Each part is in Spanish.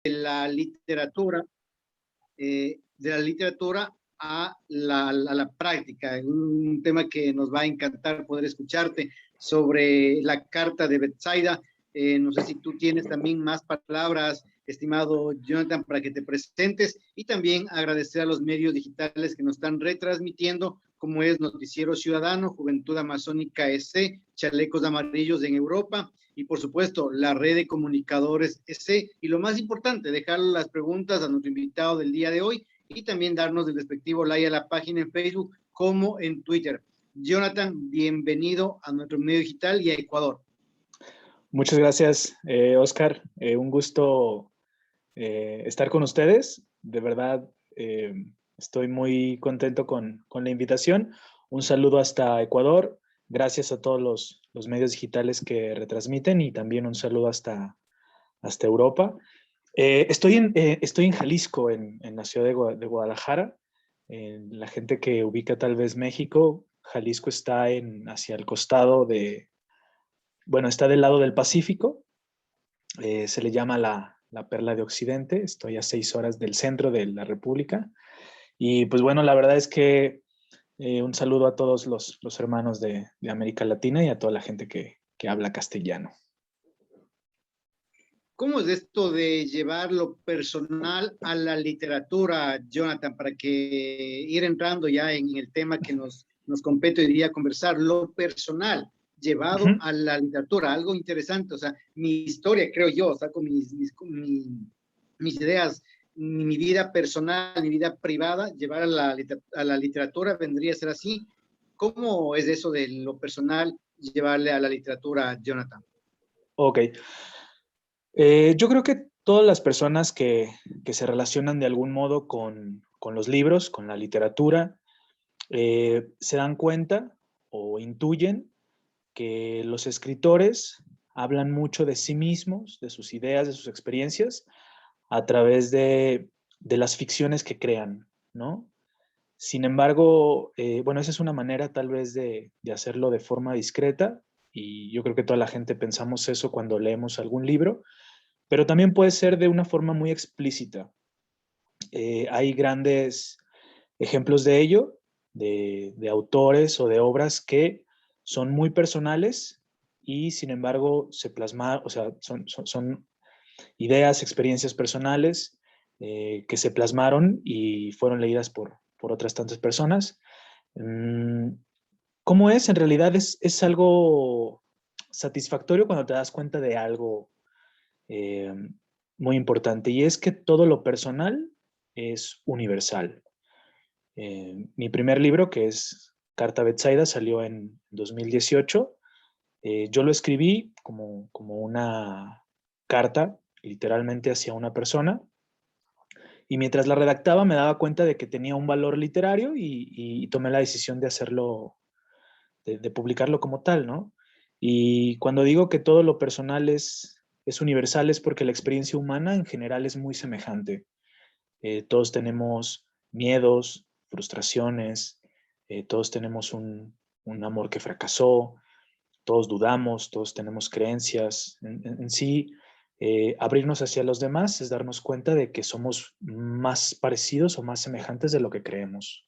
la literatura, a la práctica. Un tema que nos va a encantar poder escucharte sobre la carta de Betsaida. No sé si tú tienes también más palabras, estimado Jonathan, para que te presentes, y también agradecer a los medios digitales que nos están retransmitiendo, como es Noticiero Ciudadano, Juventud Amazónica SC, Chalecos Amarillos en Europa, y por supuesto la red de comunicadores SC, y lo más importante, dejar las preguntas a nuestro invitado del día de hoy, y también darnos el respectivo like a la página en Facebook como en Twitter. Jonathan, bienvenido a nuestro medio digital y a Ecuador. Muchas gracias, Oscar. Un gusto estar con ustedes. De verdad, estoy muy contento con la invitación. Un saludo hasta Ecuador. Gracias a todos los medios digitales que retransmiten, y también un saludo hasta Europa. Estoy en Jalisco, en la ciudad de Guadalajara. La gente que ubica tal vez México, Jalisco está hacia el costado está del lado del Pacífico. Se le llama la Perla de Occidente. Estoy a 6 horas del centro de la República. Y pues bueno, la verdad es que un saludo a todos los hermanos de América Latina y a toda la gente que habla castellano. ¿Cómo es esto de llevar lo personal a la literatura, Jonathan, para que ir entrando ya en el tema que nos compete hoy día conversar, lo personal llevado a la literatura, algo interesante, o sea, mi historia, creo yo, saco mis ideas, mi vida personal, mi vida privada, llevar a la literatura vendría a ser así. ¿Cómo es eso de lo personal llevarle a la literatura, Jonathan? Ok. Yo creo que todas las personas que se relacionan de algún modo con los libros, con la literatura, se dan cuenta o intuyen que los escritores hablan mucho de sí mismos, de sus ideas, de sus experiencias, a través de las ficciones que crean, ¿no? Sin embargo, esa es una manera tal vez de hacerlo de forma discreta, y yo creo que toda la gente pensamos eso cuando leemos algún libro, pero también puede ser de una forma muy explícita. Hay grandes ejemplos de ello, de autores o de obras que son muy personales y sin embargo se plasman, o sea, son ideas, experiencias personales que se plasmaron y fueron leídas por otras tantas personas. ¿Cómo es? En realidad es algo satisfactorio cuando te das cuenta de algo eh, muy importante, y es que todo lo personal es universal. Mi primer libro, que es Carta Betsaida, salió en 2018. Yo lo escribí como una carta, literalmente hacia una persona, y mientras la redactaba me daba cuenta de que tenía un valor literario, y tomé la decisión de hacerlo, de publicarlo como tal, ¿no? Y cuando digo que todo lo personal es universal, es porque la experiencia humana en general es muy semejante. Todos tenemos miedos, frustraciones, todos tenemos un amor que fracasó, todos dudamos, todos tenemos creencias. En sí, abrirnos hacia los demás es darnos cuenta de que somos más parecidos o más semejantes de lo que creemos.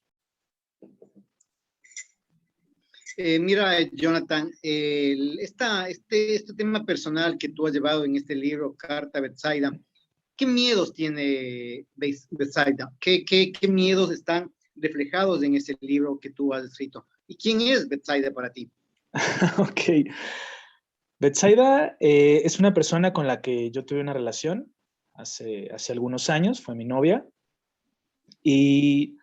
Mira, Jonathan, este tema personal que tú has llevado en este libro, Carta Betsaida, ¿qué miedos tiene Betsaida? ¿Qué miedos están reflejados en ese libro que tú has escrito? ¿Y quién es Betsaida para ti? Ok. Betsaida es una persona con la que yo tuve una relación hace algunos años, fue mi novia, y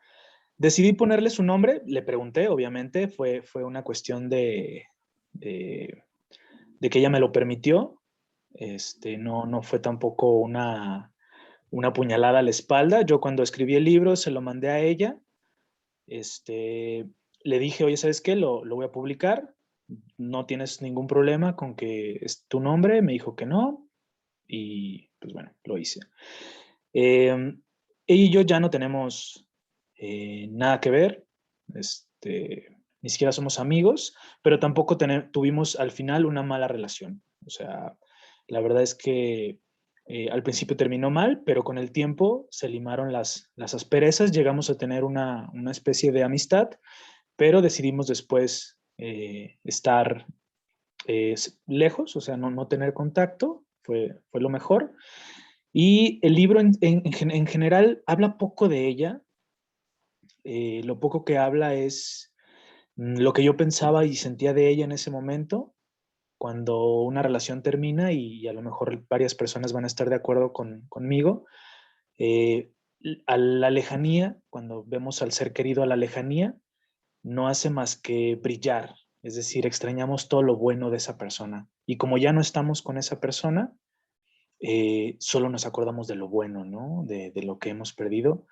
decidí ponerle su nombre. Le pregunté, obviamente, fue una cuestión de que ella me lo permitió. No fue tampoco una puñalada a la espalda. Yo cuando escribí el libro se lo mandé a ella. Le dije, oye, ¿sabes qué? Lo voy a publicar. ¿No tienes ningún problema con que es tu nombre? Me dijo que no. Y pues bueno, lo hice. Ella y yo ya no tenemos nada que ver. Ni siquiera somos amigos, pero tampoco tuvimos al final una mala relación. O sea, la verdad es que Al principio terminó mal, pero con el tiempo se limaron las asperezas, llegamos a tener una especie de amistad, pero decidimos después estar lejos, o sea, no tener contacto, fue lo mejor. Y el libro en general habla poco de ella. Lo poco que habla es lo que yo pensaba y sentía de ella en ese momento, cuando una relación termina y a lo mejor varias personas van a estar de acuerdo conmigo. Eh, a la lejanía, cuando vemos al ser querido a la lejanía, no hace más que brillar. Es decir, extrañamos todo lo bueno de esa persona. Y como ya no estamos con esa persona, solo nos acordamos de lo bueno, ¿no? De lo que hemos perdido.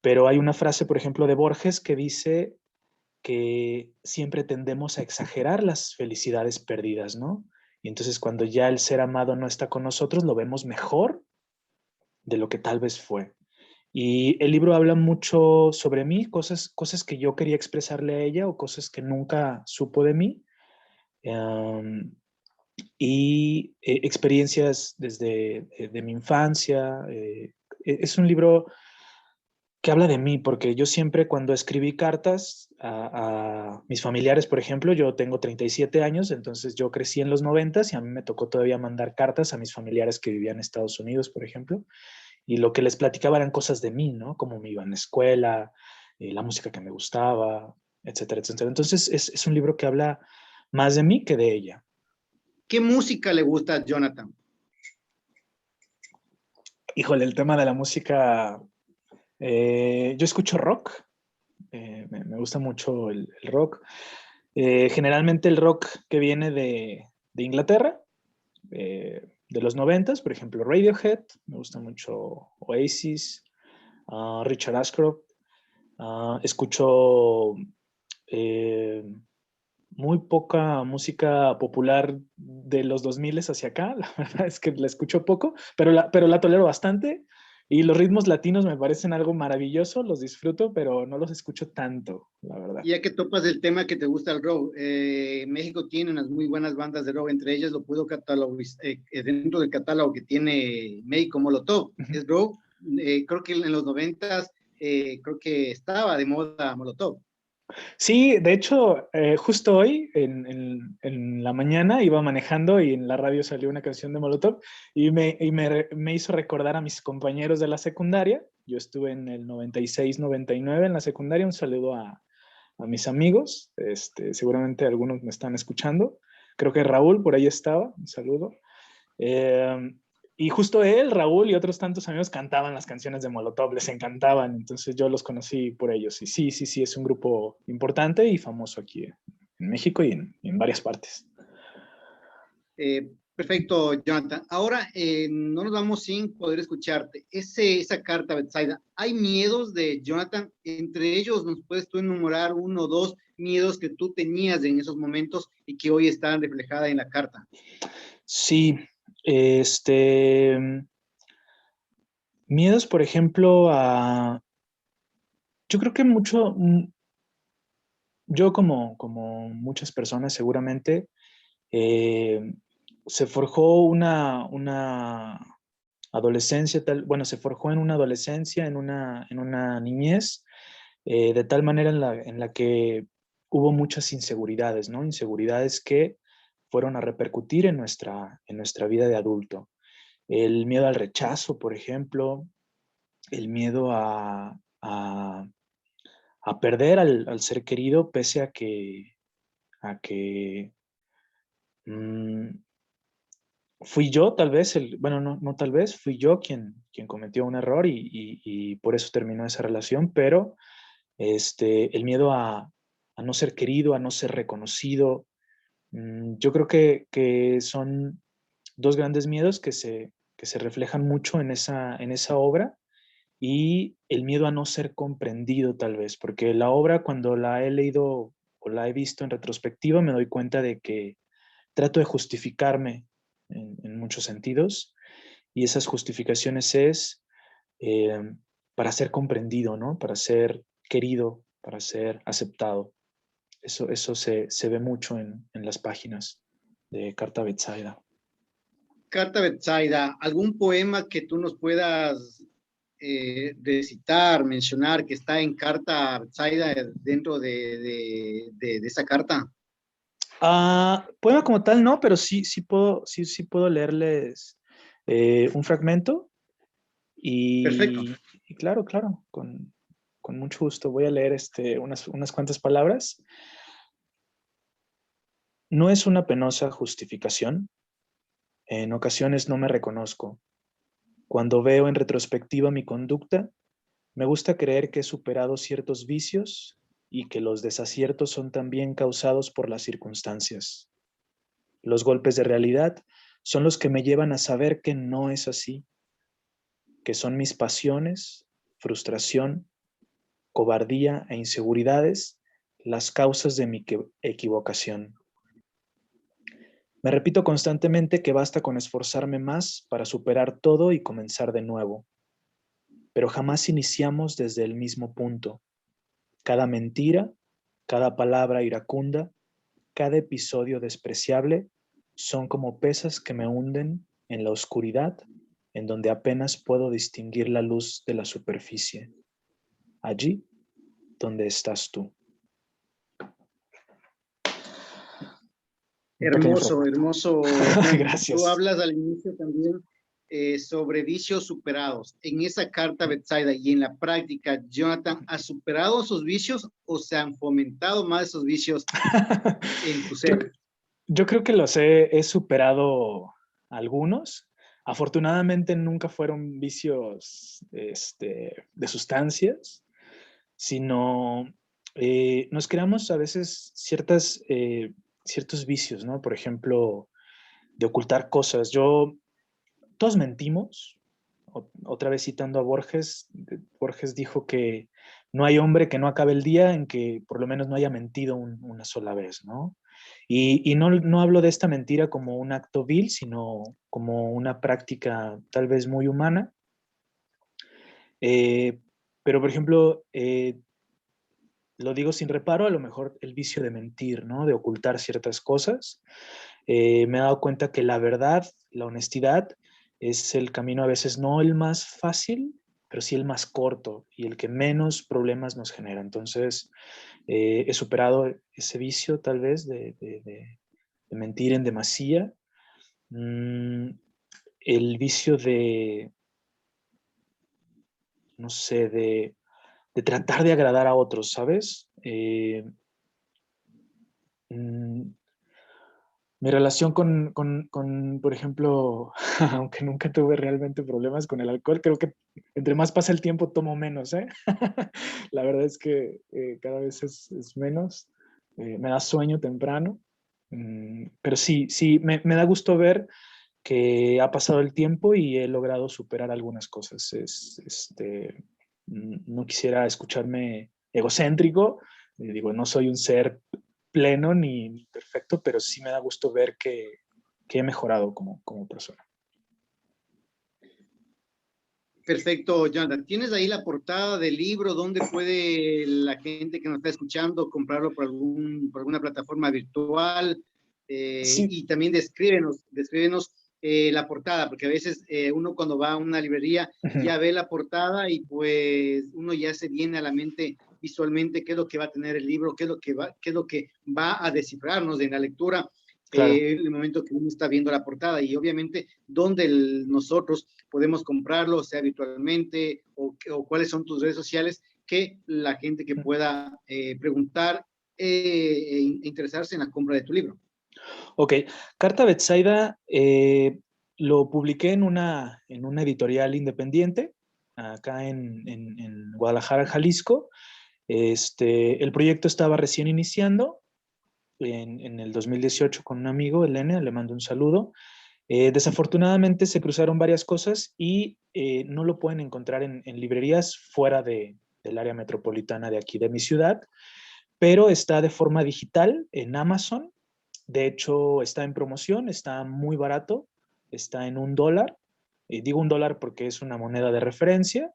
Pero hay una frase, por ejemplo, de Borges que dice que siempre tendemos a exagerar las felicidades perdidas, ¿no? Y entonces cuando ya el ser amado no está con nosotros, lo vemos mejor de lo que tal vez fue. Y el libro habla mucho sobre mí, cosas que yo quería expresarle a ella o cosas que nunca supo de mí. Y experiencias desde de mi infancia. Es un libro que habla de mí, porque yo siempre cuando escribí cartas a mis familiares, por ejemplo, yo tengo 37 años, entonces yo crecí en los 90 y a mí me tocó todavía mandar cartas a mis familiares que vivían en Estados Unidos, por ejemplo, y lo que les platicaba eran cosas de mí, ¿no? Cómo me iba en la escuela, la música que me gustaba, etcétera, etcétera. Entonces es un libro que habla más de mí que de ella. ¿Qué música le gusta a Jonathan? Híjole, el tema de la música, yo escucho rock, me gusta mucho el rock. Generalmente el rock que viene de Inglaterra, de los 90, por ejemplo, Radiohead, me gusta mucho Oasis, Richard Ashcroft. Escucho muy poca música popular de los 2000 hacia acá, la verdad es que la escucho poco, pero la tolero bastante. Y los ritmos latinos me parecen algo maravilloso, los disfruto, pero no los escucho tanto, la verdad. Ya que topas el tema que te gusta el rock, México tiene unas muy buenas bandas de rock, entre ellas lo puedo catalogar dentro del catálogo que tiene México Molotov, Ujú. es rock, creo que en los 90 creo que estaba de moda Molotov. Sí, de hecho, justo hoy en la mañana iba manejando y en la radio salió una canción de Molotov y me hizo recordar a mis compañeros de la secundaria. Yo estuve en el 96, 99 en la secundaria. Un saludo a mis amigos. Seguramente algunos me están escuchando. Creo que Raúl por ahí estaba. Un saludo. Eh, y justo él, Raúl y otros tantos amigos cantaban las canciones de Molotov, les encantaban, entonces yo los conocí por ellos. Y sí, sí, sí, es un grupo importante y famoso aquí en México y en varias partes. Perfecto, Jonathan. Ahora no nos vamos sin poder escucharte. Esa carta, Betsaida, ¿hay miedos de Jonathan? Entre ellos, ¿nos puedes tú enumerar uno o dos miedos que tú tenías en esos momentos y que hoy están reflejadas en la carta? Sí, este, miedos, por ejemplo, yo creo que yo como muchas personas seguramente, eh, se forjó una adolescencia, bueno, se forjó en una adolescencia, en una niñez, de tal manera en la que hubo muchas inseguridades, ¿no? Inseguridades que fueron a repercutir en nuestra vida de adulto. El miedo al rechazo, por ejemplo, el miedo a perder al ser querido, pese a que mm, fui yo tal vez, bueno, no tal vez, fui yo quien cometió un error y por eso terminó esa relación, pero el miedo a no ser querido, a no ser reconocido, yo creo que son dos grandes miedos que se reflejan mucho en esa obra y el miedo a no ser comprendido tal vez, porque la obra cuando la he leído o la he visto en retrospectiva me doy cuenta de que trato de justificarme en muchos sentidos y esas justificaciones es eh, para ser comprendido, ¿no? Para ser querido, para ser aceptado. Eso se ve mucho en las páginas de Carta Betsaida. Carta Betsaida, ¿algún poema que tú nos puedas recitar, mencionar, que está en Carta Betsaida dentro de esa carta? Poema como tal no, pero sí puedo leerles un fragmento Perfecto. y claro, claro, con mucho gusto voy a leer unas cuantas palabras. No es una penosa justificación. En ocasiones no me reconozco. Cuando veo en retrospectiva mi conducta, me gusta creer que he superado ciertos vicios y que los desaciertos son también causados por las circunstancias. Los golpes de realidad son los que me llevan a saber que no es así, que son mis pasiones, frustración, cobardía e inseguridades las causas de mi equivocación. Me repito constantemente que basta con esforzarme más para superar todo y comenzar de nuevo, pero jamás iniciamos desde el mismo punto. Cada mentira, cada palabra iracunda, cada episodio despreciable son como pesas que me hunden en la oscuridad, en donde apenas puedo distinguir la luz de la superficie. Allí donde estás tú. Un pequeño Hermoso, fragmento. hermoso, Jonathan. Tú Gracias. hablas al inicio también sobre vicios superados. En esa carta Betsaida y en la práctica, Jonathan, ¿has superado esos vicios o se han fomentado más esos vicios en tu Yo, ser? yo creo que he superado algunos. Afortunadamente nunca fueron vicios de sustancias, sino nos creamos a veces ciertos vicios, ¿no? Por ejemplo, de ocultar cosas. Todos mentimos. Otra vez citando a Borges, Borges dijo que no hay hombre que no acabe el día en que por lo menos no haya mentido una sola vez, ¿no? Y no hablo de esta mentira como un acto vil, sino como una práctica tal vez muy humana. Eh, pero, por ejemplo, lo digo sin reparo, a lo mejor el vicio de mentir, ¿no? De ocultar ciertas cosas. Me he dado cuenta que la verdad, la honestidad, es el camino a veces no el más fácil, pero sí el más corto y el que menos problemas nos genera. Entonces, he superado ese vicio tal vez de mentir en demasía. Mm, el vicio no sé, de tratar de agradar a otros, ¿sabes? Mm, Mi relación por ejemplo, aunque nunca tuve realmente problemas con el alcohol, creo que entre más pasa el tiempo tomo menos, ¿eh? La verdad es que cada vez es menos. Me da sueño temprano. Pero sí, me da gusto ver que ha pasado el tiempo y he logrado superar algunas cosas. No quisiera escucharme egocéntrico, digo, no soy un ser pleno ni perfecto, pero sí me da gusto ver que he mejorado como persona. Perfecto, Jonathan. ¿Tienes ahí la portada del libro? ¿Dónde puede la gente que nos está escuchando comprarlo por alguna plataforma virtual? Sí, Y también descríbenos la portada, porque a veces uno cuando va a una librería ujú, ya ve la portada y pues uno ya se viene a la mente visualmente qué es lo que va a tener el libro, qué es lo que va a descifrarnos en la lectura. claro. El momento que uno está viendo la portada y obviamente donde nosotros podemos comprarlo, sea virtualmente, o cuáles son tus redes sociales, que la gente que pueda preguntar e interesarse en la compra de tu libro. Ok, Carta Betsaida lo publiqué en una editorial independiente acá en Guadalajara, Jalisco. El proyecto estaba recién iniciando en el 2018 con un amigo, Elene, le mando un saludo. Desafortunadamente se cruzaron varias cosas y no lo pueden encontrar en librerías fuera del área metropolitana de aquí de mi ciudad, pero está de forma digital en Amazon. De hecho, está en promoción, está muy barato, está en $1. Digo $1 porque es una moneda de referencia.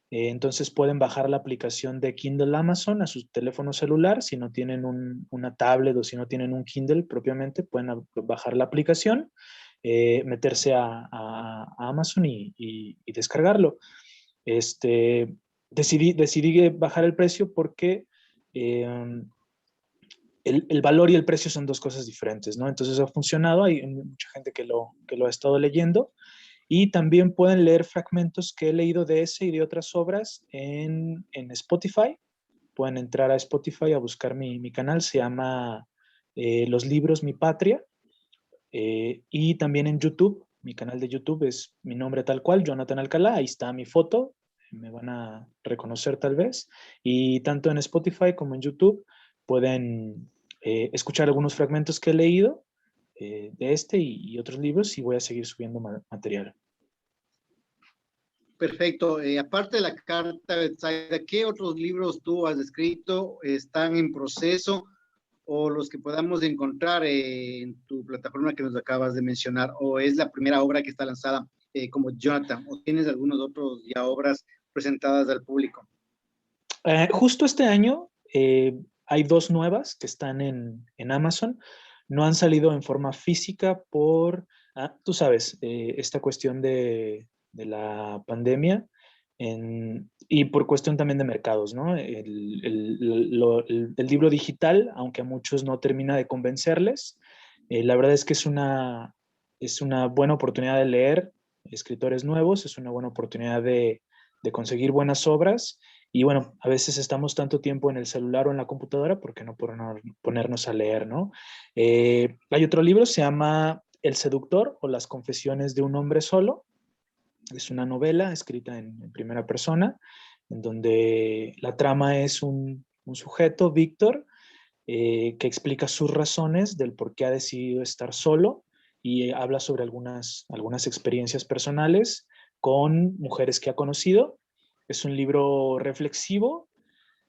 Entonces pueden bajar la aplicación de Kindle Amazon a su teléfono celular. Si no tienen una tablet o si no tienen un Kindle propiamente, pueden bajar la aplicación. meterse a Amazon y descargarlo. Decidí bajar el precio porque el valor y el precio son dos cosas diferentes, ¿no? Entonces ha funcionado, hay mucha gente que lo ha estado leyendo y también pueden leer fragmentos que he leído de ese y de otras obras en Spotify. Pueden entrar a Spotify a buscar mi canal, se llama Los Libros Mi Patria. Y también en YouTube, mi canal de YouTube es mi nombre tal cual, Jonathan Alcalá, ahí está mi foto, me van a reconocer tal vez. Y tanto en Spotify como en YouTube pueden escuchar algunos fragmentos que he leído de este y otros libros y voy a seguir subiendo material. Perfecto. Aparte de la carta Betsaida, ¿qué otros libros tú has escrito? ¿Están en proceso? ¿O los que podamos encontrar en tu plataforma que nos acabas de mencionar? ¿O es la primera obra que está lanzada como Jonathan? ¿O tienes algunos otros ya obras presentadas al público? Justo este año hay dos nuevas que están en Amazon. No han salido en forma física por, tú sabes, esta cuestión de la pandemia y por cuestión también de mercados, ¿no? El libro digital, aunque a muchos no termina de convencerles, la verdad es que es una buena oportunidad de leer escritores nuevos, es una buena oportunidad de conseguir buenas obras. Y bueno, a veces estamos tanto tiempo en el celular o en la computadora, ¿por qué no ponernos a leer, no? Hay otro libro, se llama El Seductor o Las Confesiones de un Hombre Solo. Es una novela escrita en primera persona, en donde la trama es un sujeto, Víctor, que explica sus razones del por qué ha decidido estar solo y habla sobre algunas experiencias personales con mujeres que ha conocido. Es un libro reflexivo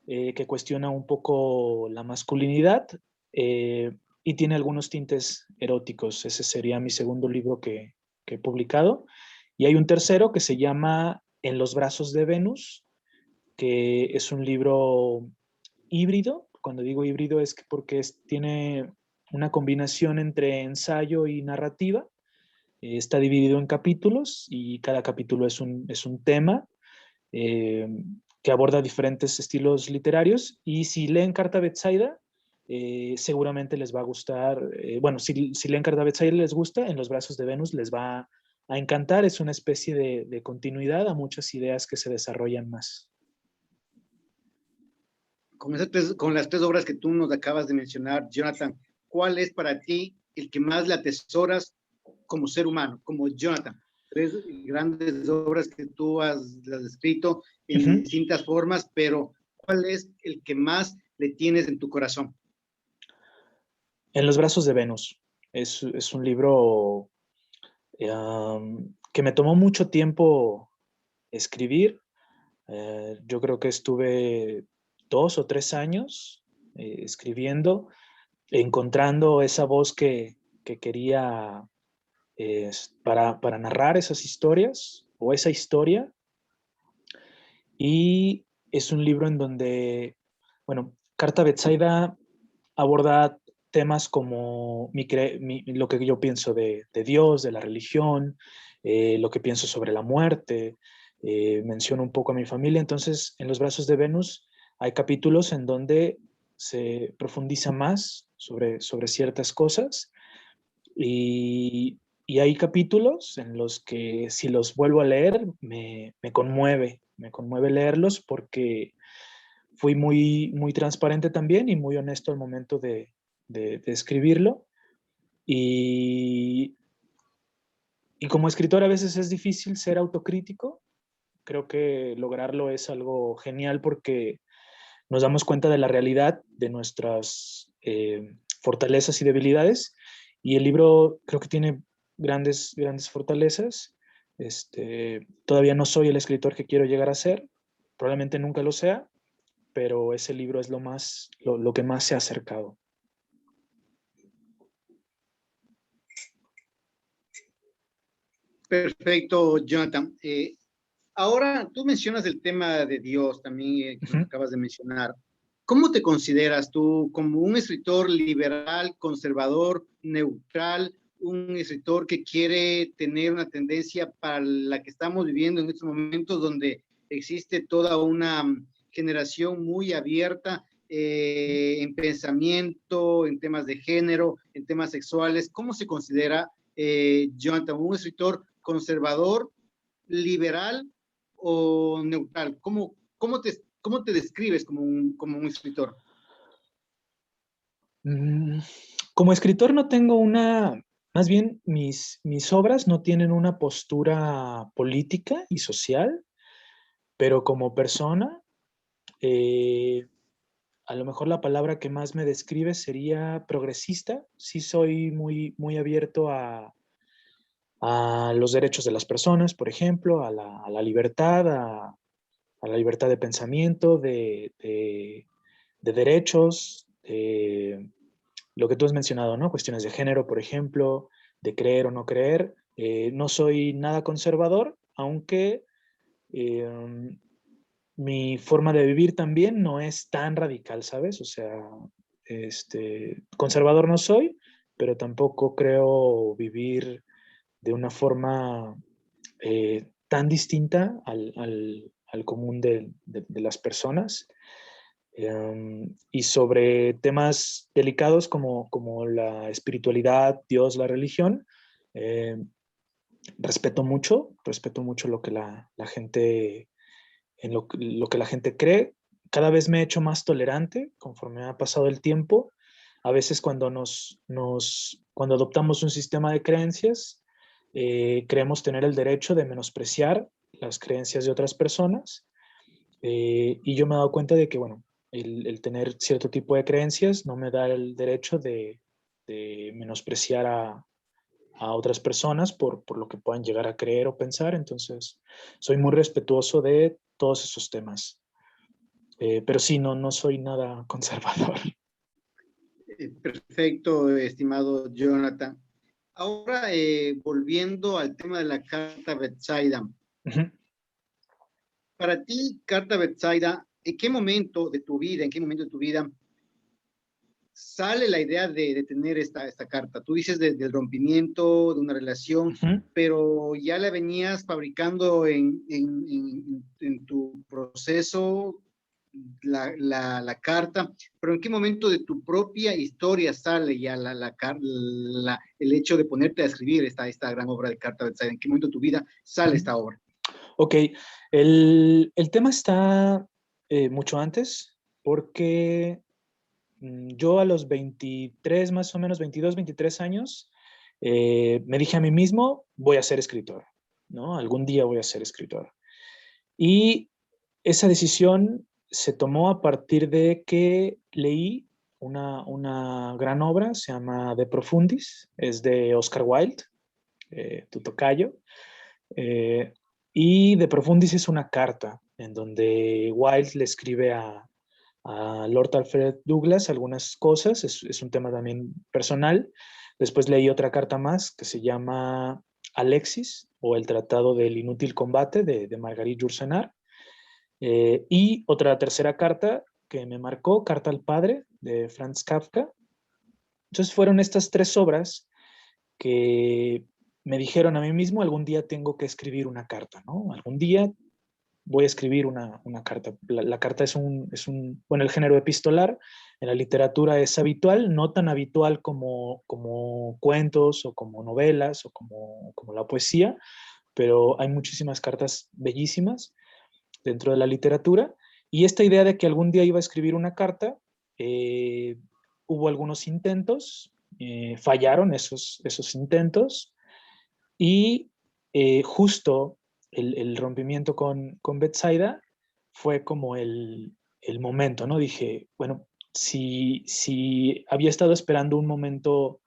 que cuestiona un poco la masculinidad y tiene algunos tintes eróticos. Ese sería mi segundo libro que he publicado. Y hay un tercero que se llama En los brazos de Venus, que es un libro híbrido. Cuando digo híbrido es que porque tiene una combinación entre ensayo y narrativa. Está dividido en capítulos y cada capítulo es un tema eh, que aborda diferentes estilos literarios. Y si leen Carta Betsaida, seguramente les va a gustar. Bueno, si leen Carta Betsaida les gusta, En los brazos de Venus les va a encantar. Es una especie de continuidad a muchas ideas que se desarrollan más. Con las tres obras que tú nos acabas de mencionar, Jonathan, ¿cuál es para ti el que más le atesoras como ser humano, como Jonathan? Tres grandes obras que tú has escrito en distintas formas, pero ¿cuál es el que más le tienes en tu corazón? En los brazos de Venus. Es un libro que me tomó mucho tiempo escribir. Yo creo que estuve 2 o 3 años escribiendo, encontrando esa voz que quería para narrar esas historias o esa historia. Y es un libro en donde, bueno, Carta Betsaida aborda temas como lo que yo pienso de Dios, de la religión, lo que pienso sobre la muerte, menciono un poco a mi familia. Entonces, en Los brazos de Venus hay capítulos en donde se profundiza más sobre ciertas cosas y hay capítulos en los que si los vuelvo a leer me conmueve leerlos porque fui muy transparente también y muy honesto al momento de escribirlo. Y, y como escritor a veces es difícil ser autocrítico. Creo que lograrlo es algo genial porque nos damos cuenta de la realidad, de nuestras fortalezas y debilidades. Y el libro creo que tiene grandes fortalezas. Todavía no soy el escritor que quiero llegar a ser, probablemente nunca lo sea, pero ese libro es lo que más se ha acercado. Perfecto, Jonathan. Ahora, tú mencionas el tema de Dios también, que nos acabas de mencionar. ¿Cómo te consideras tú como un escritor liberal, conservador, neutral un escritor que quiere tener una tendencia para la que estamos viviendo en estos momentos, donde existe toda una generación muy abierta en pensamiento, en temas de género, en temas sexuales? ¿Cómo se considera, Jonathan, un escritor conservador, liberal o neutral? ¿Cómo te describes como un escritor? Como escritor no tengo una, más bien mis obras no tienen una postura política y social, pero como persona, eh, a lo mejor la palabra que más me describe sería progresista. Sí soy muy abierto a los derechos de las personas, por ejemplo, a la libertad, a la libertad de pensamiento, de derechos, lo que tú has mencionado, ¿no? Cuestiones de género, por ejemplo, de creer o no creer. No soy nada conservador, aunque eh, mi forma de vivir también no es tan radical, ¿sabes? O sea, conservador no soy, pero tampoco creo vivir de una forma tan distinta al común de las personas. Y sobre temas delicados como la espiritualidad, Dios, la religión, eh, respeto mucho lo que la gente, en lo que la gente cree. Cada vez me he hecho más tolerante conforme ha pasado el tiempo. A veces cuando adoptamos un sistema de creencias, creemos tener el derecho de menospreciar las creencias de otras personas. Y yo me he dado cuenta de que, bueno, el tener cierto tipo de creencias no me da el derecho de menospreciar a otras personas por lo que puedan llegar a creer o pensar. Entonces, soy muy respetuoso de todos esos temas. Pero sí, no soy nada conservador. Perfecto, estimado Jonathan. Ahora, volviendo al tema de la carta Betsaida. Ujú. Para ti, carta Betsaida, ¿en qué momento de tu vida, sale la idea de tener esta carta? Tú dices del rompimiento de una relación, Ujú. pero ya la venías fabricando en tu proceso, la carta, pero ¿en qué momento de tu propia historia sale ya el hecho de ponerte a escribir esta gran obra de carta Betsaida? ¿En qué momento de tu vida sale esta obra? Ok, el tema está mucho antes, porque yo a los 23, más o menos 22, 23 años, me dije a mí mismo, voy a ser escritor, ¿no? Algún día voy a ser escritor. Y esa decisión se tomó a partir de que leí una gran obra, se llama De Profundis, es de Oscar Wilde, tu tocayo. Eh, y De Profundis es una carta en donde Wilde le escribe a Lord Alfred Douglas algunas cosas, es un tema también personal. Después leí otra carta más que se llama Alexis o el Tratado del Inútil Combate de Marguerite Yourcenar. Y otra tercera carta que me marcó, Carta al Padre de Franz Kafka. Entonces fueron estas tres obras que me dijeron a mí mismo, algún día tengo que escribir una carta, ¿no? Algún día voy a escribir una carta. La carta bueno, el género epistolar en la literatura es habitual, no tan habitual como cuentos o como novelas o como la poesía, pero hay muchísimas cartas bellísimas dentro de la literatura. Y esta idea de que algún día iba a escribir una carta, eh, hubo algunos intentos, fallaron esos intentos, y justo el rompimiento con Betsaida fue como el momento, ¿no? Dije, bueno, si había estado esperando un momento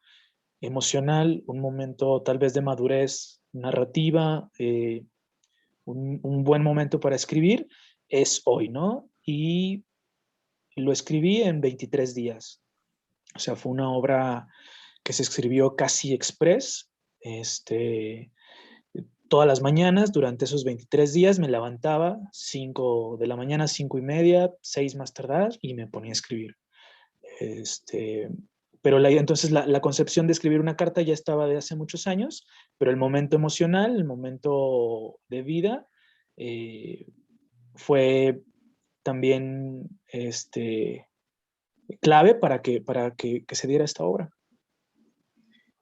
emocional, un momento tal vez de madurez narrativa, un buen momento para escribir, es hoy, ¿no? Y lo escribí en 23 días. O sea, fue una obra que se escribió casi express. Todas las mañanas durante esos 23 días me levantaba 5 de la mañana, 5:30, 6 más tardar, y me ponía a escribir. Este, pero entonces la concepción de escribir una carta ya estaba de hace muchos años, pero el momento emocional, el momento de vida, fue también clave para que se diera esta obra.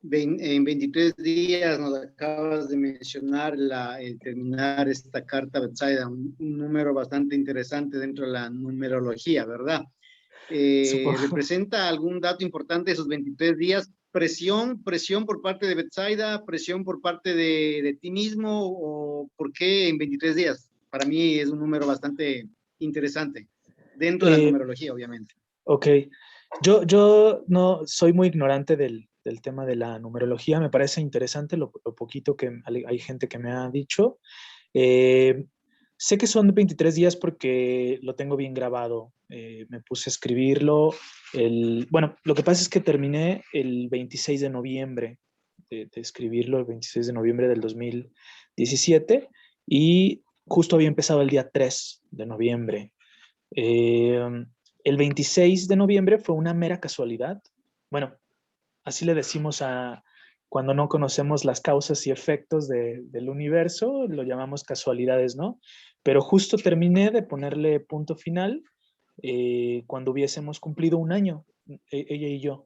En 23 días nos acabas de mencionar el terminar esta carta Betsaida, un número bastante interesante dentro de la numerología, ¿verdad? Supongo. ¿Representa algún dato importante esos 23 días? ¿Presión por parte de Betsaida? ¿Presión por parte de ti mismo? ¿O por qué en 23 días? Para mí es un número bastante interesante, dentro de la Eh, numerología, obviamente. ok, yo no soy muy ignorante del tema de la numerología, me parece interesante lo poquito que hay gente que me ha dicho. Eh, Sé que son 23 días porque lo tengo bien grabado. Me puse a escribirlo. Bueno, lo que pasa es que terminé el 26 de noviembre de escribirlo, el 26 de noviembre del 2017, y justo había empezado el día 3 de noviembre. Eh, el 26 de noviembre fue una mera casualidad. Bueno, así le decimos a cuando no conocemos las causas y efectos del universo, lo llamamos casualidades, ¿no? Pero justo terminé de ponerle punto final cuando hubiésemos cumplido un año, ella y yo.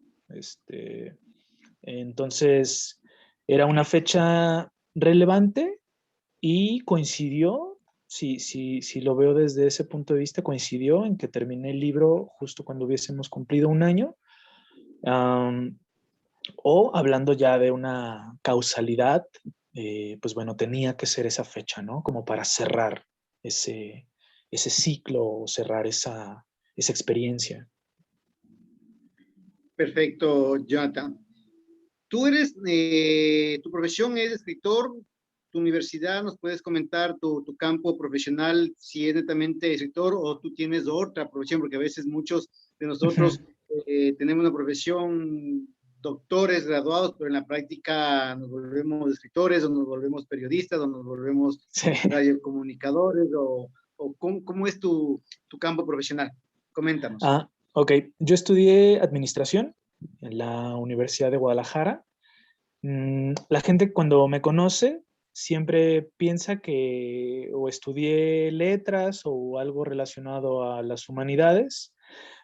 Entonces, era una fecha relevante y coincidió, si lo veo desde ese punto de vista, coincidió en que terminé el libro justo cuando hubiésemos cumplido un año. Um, o hablando ya de una causalidad, pues bueno, tenía que ser esa fecha, ¿no? Como para cerrar ese ciclo o cerrar esa experiencia. Perfecto, Jonathan. Tu profesión es escritor, tu universidad, ¿nos puedes comentar tu campo profesional, si es netamente escritor o tú tienes otra profesión? Porque a veces muchos de nosotros tenemos una profesión, doctores, graduados, pero en la práctica nos volvemos escritores o nos volvemos periodistas o nos volvemos Sí. radiocomunicadores o ¿cómo es tu campo profesional? Coméntanos. Ok. Yo estudié administración en la Universidad de Guadalajara. La gente cuando me conoce siempre piensa que o estudié letras o algo relacionado a las humanidades,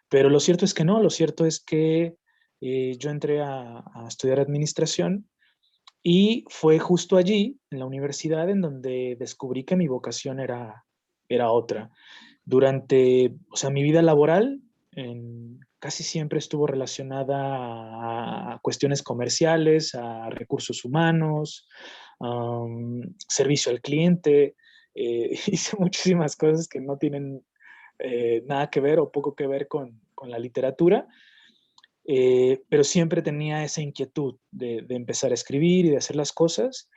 pero lo cierto es que no, lo cierto es que yo entré a estudiar administración y fue justo allí, en la universidad, en donde descubrí que mi vocación era otra. Durante, o sea, mi vida laboral casi siempre estuvo relacionada a cuestiones comerciales, a recursos humanos, servicio al cliente. Hice muchísimas cosas que no tienen nada que ver o poco que ver con la literatura, pero siempre tenía esa inquietud de empezar a escribir y de hacer las cosas.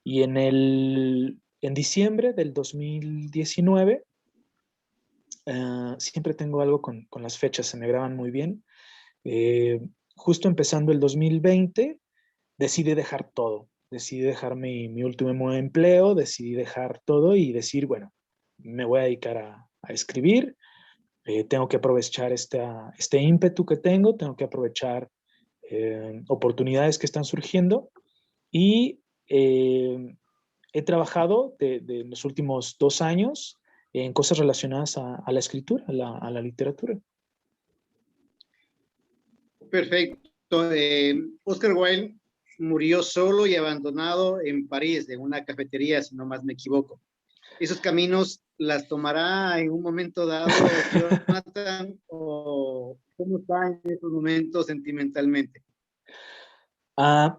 Y en diciembre del 2019, siempre tengo algo con las fechas, se me graban muy bien. Justo empezando el 2020, decidí dejar todo. Decidí dejar mi último empleo, decidí dejar todo y decir, bueno, me voy a dedicar a escribir. Tengo que aprovechar este ímpetu que tengo que aprovechar oportunidades que están surgiendo y he trabajado de los últimos 2 años en cosas relacionadas a la escritura, a la literatura. Perfecto. Oscar Wilde murió solo y abandonado en París, en una cafetería, si no más me equivoco. ¿Esos caminos las tomará en un momento dado Jonathan o cómo está en estos momentos sentimentalmente?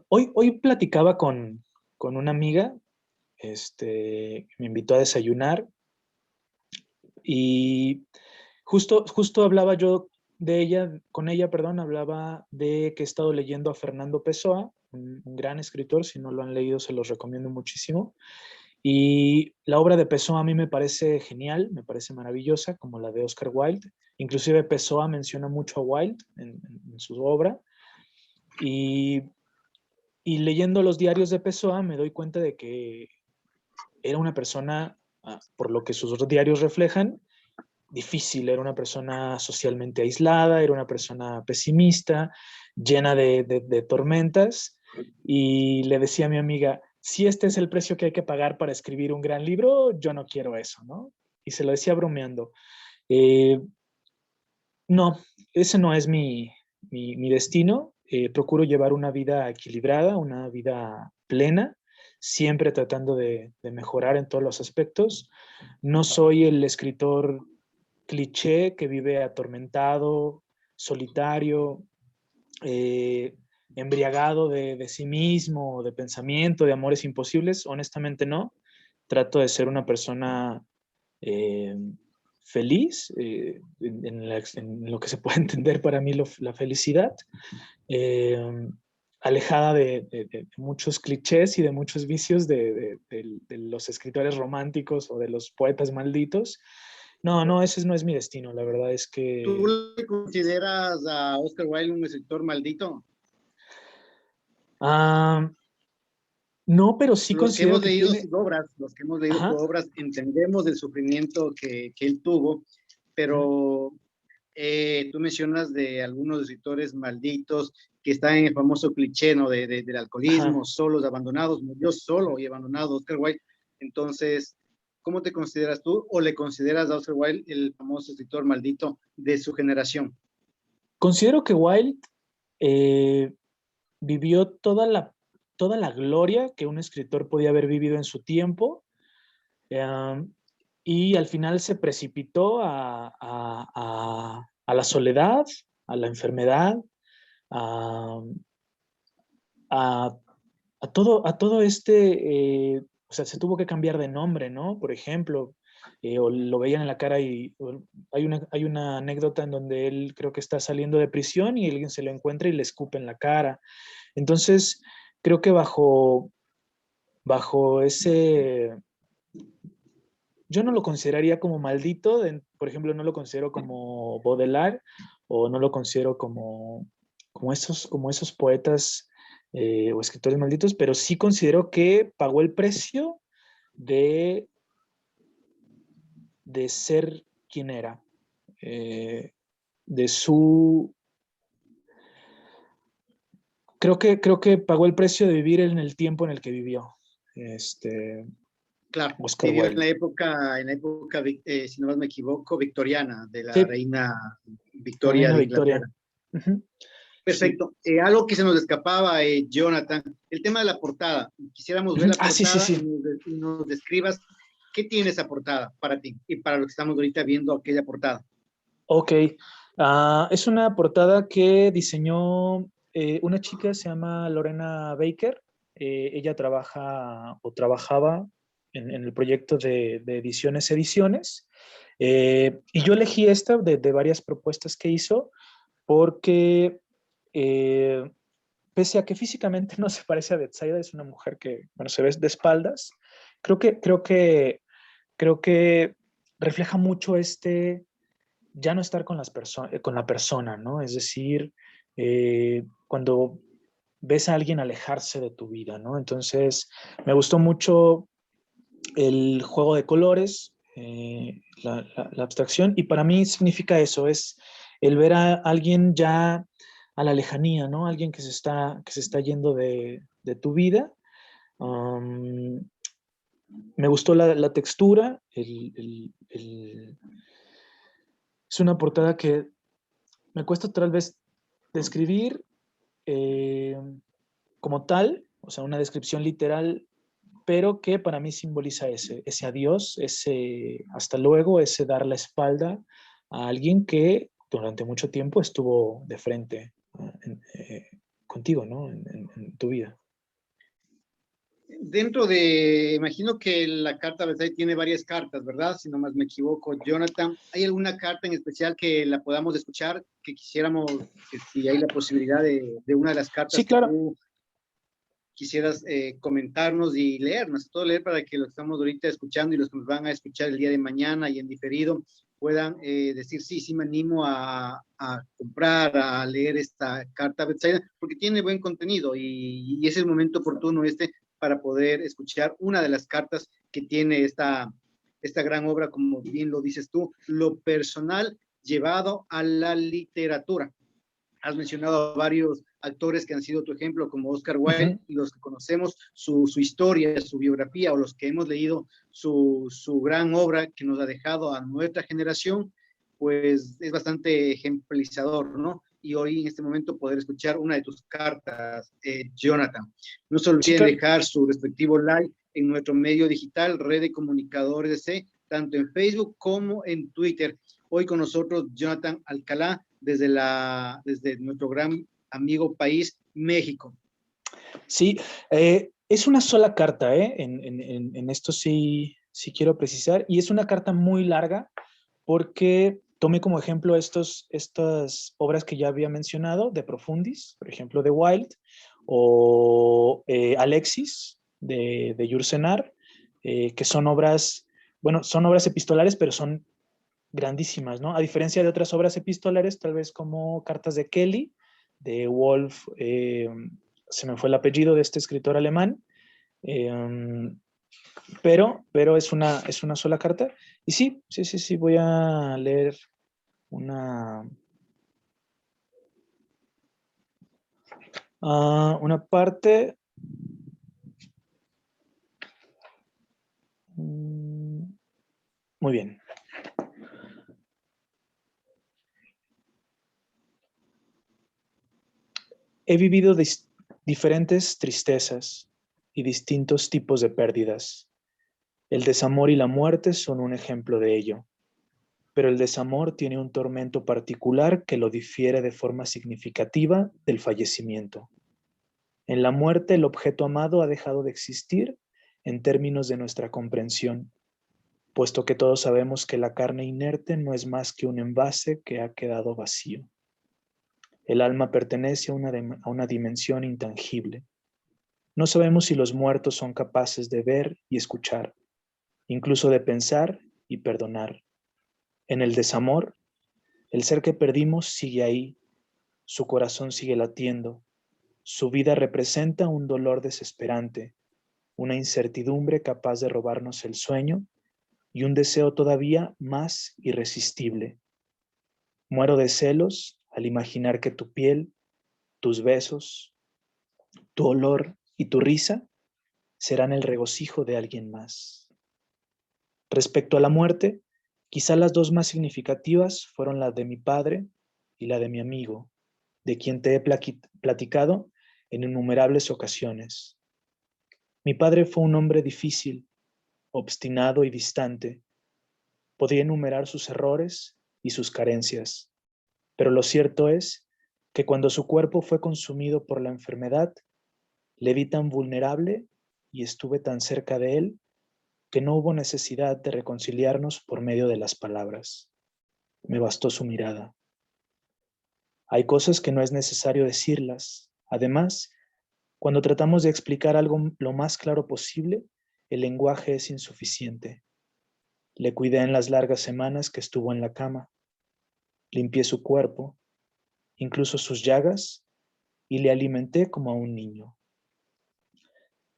Hoy platicaba con una amiga, me invitó a desayunar y justo hablaba yo con ella, perdón, hablaba de que he estado leyendo a Fernando Pessoa, un gran escritor, si no lo han leído se los recomiendo muchísimo. Y la obra de Pessoa a mí me parece genial, me parece maravillosa, como la de Oscar Wilde. Inclusive Pessoa menciona mucho a Wilde en su obra. Y, y leyendo los diarios de Pessoa me doy cuenta de que era una persona, por lo que sus diarios reflejan, difícil, era una persona socialmente aislada, era una persona pesimista, llena de tormentas, y le decía a mi amiga, si este es el precio que hay que pagar para escribir un gran libro, yo no quiero eso, ¿no? Y se lo decía bromeando. Eh, no, ese no es mi destino. Procuro llevar una vida equilibrada, una vida plena, siempre tratando de mejorar en todos los aspectos. No soy el escritor cliché que vive atormentado, solitario, eh, embriagado de sí mismo, de pensamiento, de amores imposibles. Honestamente no. Trato de ser una persona eh, feliz, en lo que se puede entender para mí la felicidad, eh, alejada de muchos clichés y de muchos vicios de los escritores románticos o de los poetas malditos. No, no, ese no es mi destino. La verdad es ¿Tú que... le consideras a Oscar Wilde un escritor maldito? ah, no, pero sí Los que considero hemos que leído tiene... sus obras, los que hemos leído sus Ajá. obras, entendemos el sufrimiento que él tuvo, pero tú mencionas de algunos escritores malditos que están en el famoso cliché, ¿no? Del Ajá. alcoholismo, solos, abandonados, murió solo y abandonado Oscar Wilde. Entonces, ¿cómo te consideras tú o le consideras a Oscar Wilde el famoso escritor maldito de su generación? Considero que Wilde eh, vivió toda la gloria que un escritor podía haber vivido en su tiempo, eh, y al final se precipitó a la soledad, a la enfermedad, a, a, a todo o sea, se tuvo que cambiar de nombre, ¿no? Por ejemplo, o lo veían en la cara y hay una anécdota en donde él creo que está saliendo de prisión y alguien se lo encuentra y le escupe en la cara. Entonces, creo que bajo ese, yo no lo consideraría como maldito, por ejemplo, no lo considero como Baudelaire o no lo considero como esos poetas o escritores malditos, pero sí considero que pagó el precio de, de ser quien era, eh, de su... creo que pagó el precio de vivir en el tiempo en el que vivió, este, Claro, Oscar vivió Wilde. en la época, si no me equivoco, victoriana, de la Sí, reina la Victoria reina de Victoria. Inglaterra. Ujú. Sí. Perfecto. Algo que se nos escapaba, Jonathan, el tema de la portada. Quisiéramos ver Ujú. la Ah, sí, sí, portada sí. y nos describas qué tiene esa portada para ti y para los que estamos ahorita viendo aquella portada. Ok. Es una portada que diseñó una chica, se llama Lorena Baker. Ella trabaja o trabajaba en el proyecto de Ediciones. Y yo elegí esta de varias propuestas que hizo porque eh, pese a que físicamente no se parece a Betsaida, es una mujer que, bueno, se ve de espaldas. Creo que, creo que, creo que refleja mucho ya no estar con la persona, ¿no? Es decir, cuando ves a alguien alejarse de tu vida, ¿no? Entonces, me gustó mucho el juego de colores, la abstracción, y para mí significa eso, es el ver a alguien ya a la lejanía, ¿no? Alguien que se está yendo de tu vida. Um, Me gustó la textura, es una portada que me cuesta tal vez describir eh, como tal, o sea, una descripción literal, pero que para mí simboliza ese adiós, ese hasta luego, ese dar la espalda a alguien que durante mucho tiempo estuvo de frente contigo, ¿no? En tu vida. Dentro de, imagino que la carta Versailles tiene varias cartas, ¿verdad? Si no más me equivoco, Jonathan. ¿Hay alguna carta en especial que la podamos escuchar, que quisiéramos, que si hay la posibilidad de una de las Sí, cartas que claro. tú quisieras comentarnos y leernos, todo leer para que los que estamos ahorita escuchando y los que nos van a escuchar el día de mañana y en diferido puedan decir, sí, sí me animo a comprar, a leer esta carta Betsaida, porque tiene buen contenido y es el momento oportuno para poder escuchar una de las cartas que tiene esta gran obra, como bien lo dices tú, lo personal llevado a la literatura. Has mencionado a varios actores que han sido tu ejemplo, como Oscar Wilde, y los que conocemos su historia, su biografía, o los que hemos leído su gran obra que nos ha dejado a nuestra generación, pues es bastante ejemplarizador, ¿no? Y hoy en este momento poder escuchar una de tus cartas, Jonathan. No se Sí, olviden claro. dejar su respectivo like en nuestro medio digital, Red de Comunicadores DC, tanto en Facebook como en Twitter. Hoy con nosotros Jonathan Alcalá, desde nuestro gran amigo país, México. Sí, es una sola carta, ¿eh? En esto sí, sí quiero precisar. Y es una carta muy larga porque tomé como ejemplo estas obras que ya había mencionado, de Profundis, por ejemplo, de Wilde, o Alexis, de Yourcenar, que son obras, bueno, son obras epistolares, pero son grandísimas, ¿no? A diferencia de otras obras epistolares, tal vez como Cartas de Kelly, de Wolf, se me fue el apellido de este escritor alemán, eh, pero es una sola carta. Y sí, sí, sí, sí, voy a leer una, una parte. Muy bien. He vivido diferentes tristezas y distintos tipos de pérdidas. El desamor y la muerte son un ejemplo de ello, pero el desamor tiene un tormento particular que lo difiere de forma significativa del fallecimiento. En la muerte, el objeto amado ha dejado de existir en términos de nuestra comprensión, puesto que todos sabemos que la carne inerte no es más que un envase que ha quedado vacío. El alma pertenece a una dimensión intangible. No sabemos si los muertos son capaces de ver y escuchar, incluso de pensar y perdonar. En el desamor, el ser que perdimos sigue ahí, su corazón sigue latiendo, su vida representa un dolor desesperante, una incertidumbre capaz de robarnos el sueño y un deseo todavía más irresistible. Muero de celos al imaginar que tu piel, tus besos, tu olor y tu risa serán el regocijo de alguien más. Respecto a la muerte, quizá las dos más significativas fueron la de mi padre y la de mi amigo, de quien te he platicado en innumerables ocasiones. Mi padre fue un hombre difícil, obstinado y distante. Podría enumerar sus errores y sus carencias, pero lo cierto es que cuando su cuerpo fue consumido por la enfermedad, le vi tan vulnerable y estuve tan cerca de él que no hubo necesidad de reconciliarnos por medio de las palabras. Me bastó su mirada. Hay cosas que no es necesario decirlas. Además, cuando tratamos de explicar algo lo más claro posible, el lenguaje es insuficiente. Le cuidé en las largas semanas que estuvo en la cama. Limpié su cuerpo, incluso sus llagas, y le alimenté como a un niño.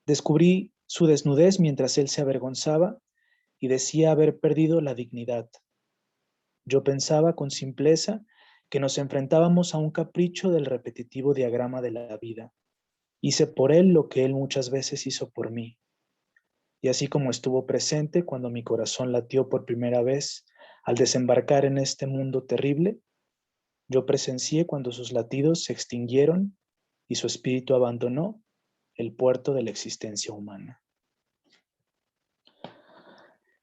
Descubrí su desnudez mientras él se avergonzaba y decía haber perdido la dignidad. Yo pensaba con simpleza que nos enfrentábamos a un capricho del repetitivo diagrama de la vida. Hice por él lo que él muchas veces hizo por mí. Y así como estuvo presente cuando mi corazón latió por primera vez al desembarcar en este mundo terrible, yo presencié cuando sus latidos se extinguieron y su espíritu abandonó el puerto de la existencia humana.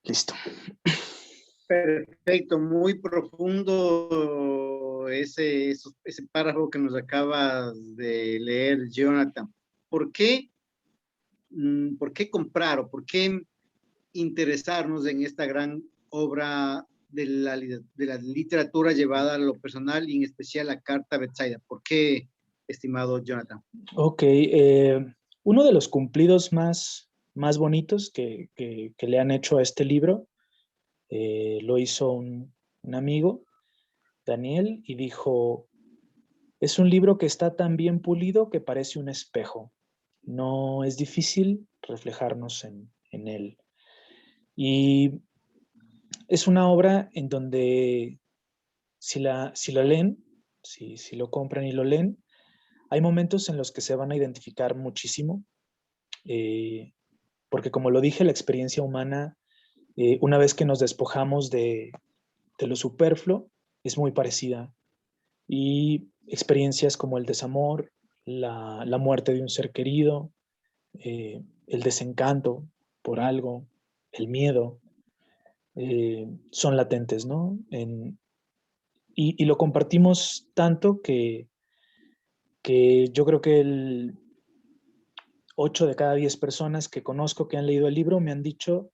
Listo. Perfecto, muy profundo ese párrafo que nos acabas de leer, Jonathan. ¿Por qué, por qué comprar o por qué interesarnos en esta gran obra de la literatura llevada a lo personal y en especial la carta Betsaida? ¿Por qué, estimado Jonathan? Ok, uno de los cumplidos más bonitos que le han hecho a este libro lo hizo un amigo, Daniel, y dijo, es un libro que está tan bien pulido que parece un espejo. No es difícil reflejarnos en él. Y es una obra en donde si la leen, si lo compran y lo leen. Hay momentos en los que se van a identificar muchísimo, porque como lo dije, la experiencia humana, una vez que nos despojamos de lo superfluo, es muy parecida. Y experiencias como el desamor, la muerte de un ser querido, el desencanto por algo, el miedo, son latentes, ¿no? Y lo compartimos tanto que yo creo que el 8 de cada 10 personas que conozco que han leído el libro me han dicho,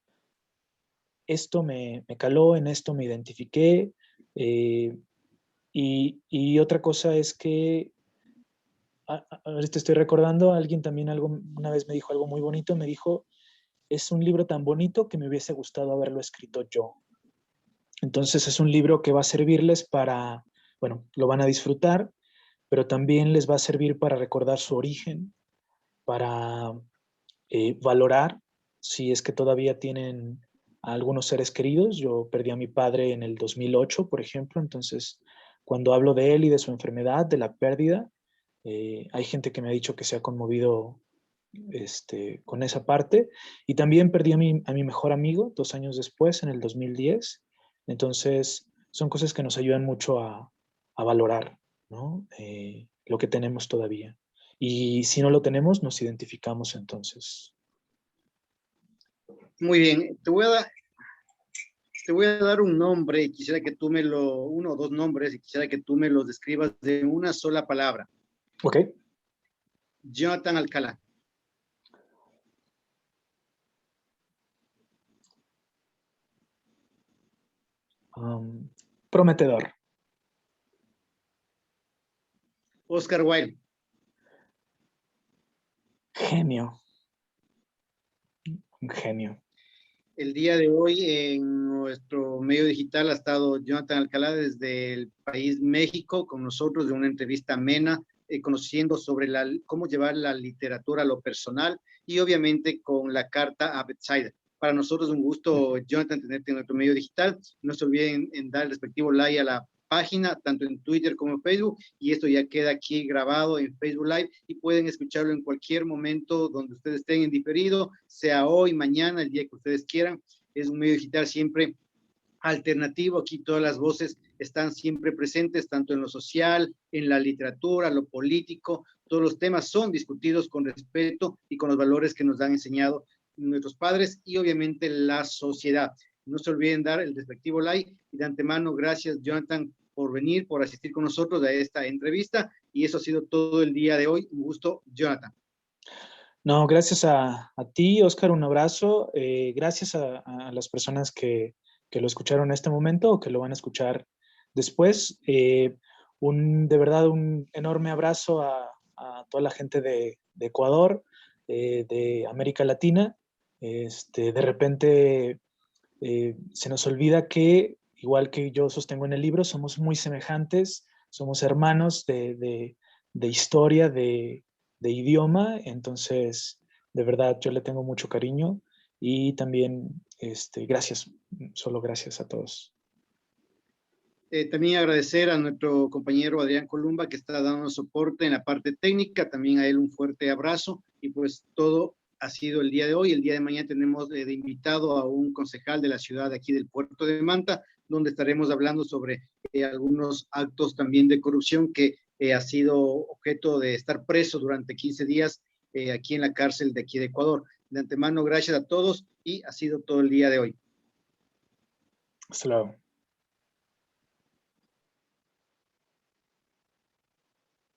esto me caló, en esto me identifiqué. Y otra cosa es que, ahorita estoy recordando, alguien también una vez me dijo algo muy bonito, me dijo, es un libro tan bonito que me hubiese gustado haberlo escrito yo. Entonces es un libro que va a servirles para, bueno, lo van a disfrutar, pero también les va a servir para recordar su origen, para valorar si es que todavía tienen a algunos seres queridos. Yo perdí a mi padre en el 2008, por ejemplo, entonces cuando hablo de él y de su enfermedad, de la pérdida, hay gente que me ha dicho que se ha conmovido con esa parte. Y también perdí a mi mejor amigo 2 años después, en el 2010. Entonces, son cosas que nos ayudan mucho a valorar, ¿no? Lo que tenemos todavía. Y si no lo tenemos, nos identificamos entonces. Muy bien, te voy a dar un nombre y quisiera que tú uno o dos nombres, y quisiera que tú me los describas de una sola palabra. Ok. Jonathan Alcalá. Prometedor. Oscar Wilde. Genio. Un genio. El día de hoy en nuestro medio digital ha estado Jonathan Alcalá desde el país México con nosotros de una entrevista amena, conociendo sobre cómo llevar la literatura a lo personal y obviamente con la carta a Bethsaida. Para nosotros es un gusto, Jonathan, tenerte en nuestro medio digital. No se olviden en dar el respectivo like a la página, tanto en Twitter como en Facebook, y esto ya queda aquí grabado en Facebook Live y pueden escucharlo en cualquier momento donde ustedes estén en diferido, sea hoy, mañana, el día que ustedes quieran. Es un medio digital siempre alternativo, aquí todas las voces están siempre presentes, tanto en lo social, en la literatura, lo político, todos los temas son discutidos con respeto y con los valores que nos han enseñado nuestros padres y obviamente la sociedad. No se olviden dar el respectivo like y de antemano, gracias Jonathan por venir, por asistir con nosotros a esta entrevista y eso ha sido todo el día de hoy. Un gusto, Jonathan. No, gracias a ti, Oscar, un abrazo. Gracias a las personas que lo escucharon en este momento o que lo van a escuchar después. De verdad, un enorme abrazo a toda la gente de Ecuador, de América Latina. De repente se nos olvida que, igual que yo sostengo en el libro, somos muy semejantes, somos hermanos de historia, de idioma, entonces, de verdad, yo le tengo mucho cariño y también, gracias, solo gracias a todos. También agradecer a nuestro compañero Adrián Columba que está dando soporte en la parte técnica, también a él un fuerte abrazo y pues todo ha sido el día de hoy. El día de mañana tenemos de invitado a un concejal de la ciudad de aquí del puerto de Manta, donde estaremos hablando sobre algunos actos también de corrupción que ha sido objeto de estar preso durante 15 días aquí en la cárcel de aquí de Ecuador. De antemano, gracias a todos y ha sido todo el día de hoy. Hasta luego.